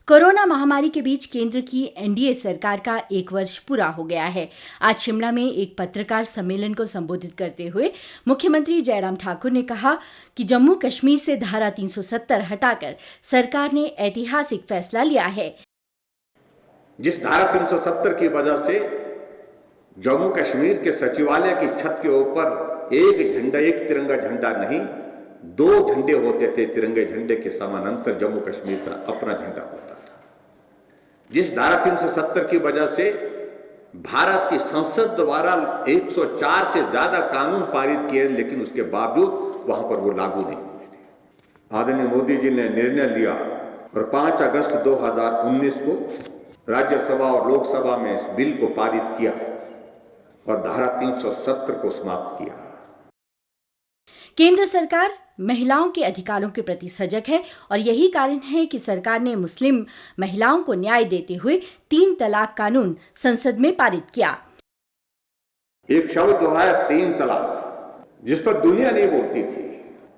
Corona महामारी के बीच केंद्र की एनडीए सरकार का 1 वर्ष पूरा हो गया है। आज शिमला में एक पत्रकार सम्मेलन को संबोधित करते हुए मुख्यमंत्री जयराम ठाकुर ने कहा कि जम्मू कश्मीर से धारा 370 हटाकर सरकार ने ऐतिहासिक फैसला लिया है। जिस धारा 370 की वजह से जम्मू कश्मीर के सचिवालय की छत के ऊपर एक झंडा, एक तिरंगा झंडा नहीं, 2 झंडे होते थे। तिरंगे झंडे के समानांतर जम्मू कश्मीर का अपना झंडा होता था। जिस धारा 370 की वजह से भारत की संसद द्वारा 104 से ज्यादा कानून पारित किए, लेकिन उसके बावजूद वहां पर वो लागू नहीं हुए थे। आदरणीय मोदी जी ने निर्णय लिया और 5 अगस्त 2019 को राज्यसभा और लोकसभा में इस बिल को पारित किया और धारा 370 को समाप्त किया। केंद्र सरकार महिलाओं के अधिकारों के प्रति सजग है और यही कारण है कि सरकार ने मुस्लिम महिलाओं को न्याय देते हुए 3 तलाक कानून संसद में पारित किया। एक शब्द जो है 3 तलाक, जिस पर दुनिया नहीं बोलती थी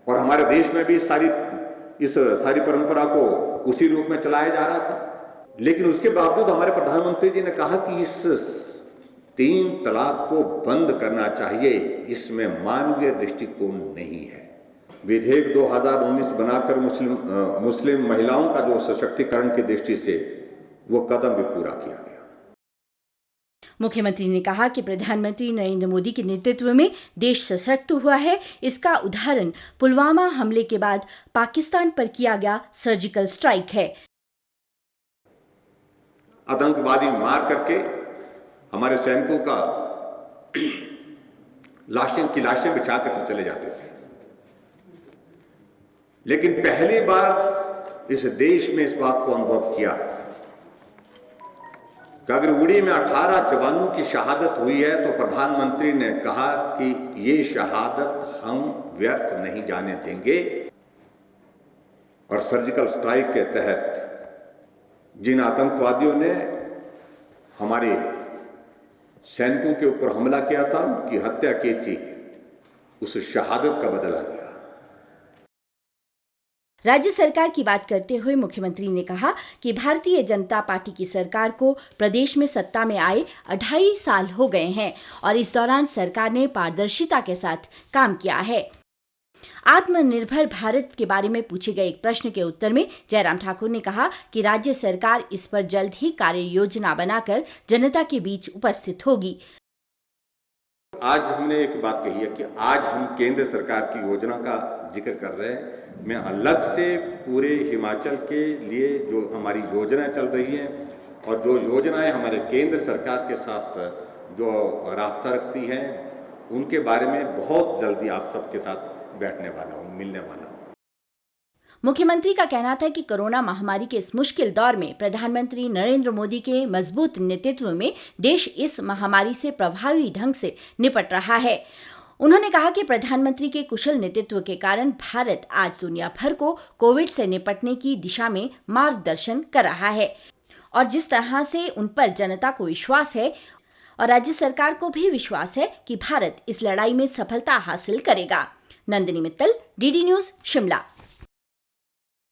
और हमारे देश में भी इस सारी परंपरा को उसी रूप में चलाया जा रहा था, लेकिन उसके बावजूद हमारे प्रधानमंत्री जी ने कहा कि इस 3 तलाक को बंद करना चाहिए, इसमें मानवीय दृष्टिकोण नहीं है। विधेयक 2019 बनाकर मुस्लिम महिलाओं का जो सशक्तिकरण की दृष्टि से वो कदम भी पूरा किया गया। मुख्यमंत्री ने कहा कि प्रधानमंत्री नरेंद्र मोदी के नेतृत्व में देश सशक्त हुआ है। इसका उदाहरण पुलवामा हमले के बाद पाकिस्तान पर किया गया सर्जिकल स्ट्राइक है। आतंकवादी मार करके हमारे सैनिकों का लाशें बिछा करके चले जाते थे, लेकिन पहली बार इस देश में इस बात को अनुभव किया कि अगर उड़ी में 18 जवानों की शहादत हुई है तो प्रधानमंत्री ने कहा कि ये शहादत हम व्यर्थ नहीं जाने देंगे और सर्जिकल स्ट्राइक के तहत जिन आतंकवादियों ने हमारे सैनिकों के ऊपर हमला किया था, उनकी हत्या की थी, उस शहादत का बदला लिया। राज्य सरकार की बात करते हुए मुख्यमंत्री ने कहा कि भारतीय जनता पार्टी की सरकार को प्रदेश में सत्ता में आए 2.5 साल हो गए हैं और इस दौरान सरकार ने पारदर्शिता के साथ काम किया है। आत्मनिर्भर भारत के बारे में पूछे गए एक प्रश्न के उत्तर में जयराम ठाकुर ने कहा कि राज्य सरकार इस पर जल्द ही कार्य योजना बनाकर जनता के बीच उपस्थित होगी। आज हमने एक बात कही है कि आज हम केंद्र सरकार की योजना का जिक्र कर रहे हैं। मैं अलग से पूरे हिमाचल के लिए जो हमारी योजनाएं चल रही हैं और जो योजनाएं हमारे केंद्र सरकार के साथ जो राब्ता रखती हैं, उनके बारे में बहुत जल्दी आप सबके साथ बैठने वाला हूं, मिलने वाला हूं। मुख्यमंत्री का कहना था कि कोरोना महामारी के इस मुश्किल दौर में प्रधानमंत्री नरेंद्र मोदी के मजबूत नेतृत्व में देश इस महामारी से प्रभावी ढंग से निपट रहा है। उन्होंने कहा कि प्रधानमंत्री के कुशल नेतृत्व के कारण भारत आज दुनिया भर को कोविड से निपटने की दिशा में मार्गदर्शन कर रहा है और जिस तरह से उन पर जनता को विश्वास है और राज्य सरकार को भी विश्वास है कि भारत इस लड़ाई में सफलता हासिल करेगा। Nandini Mittal, DD news, Shimla.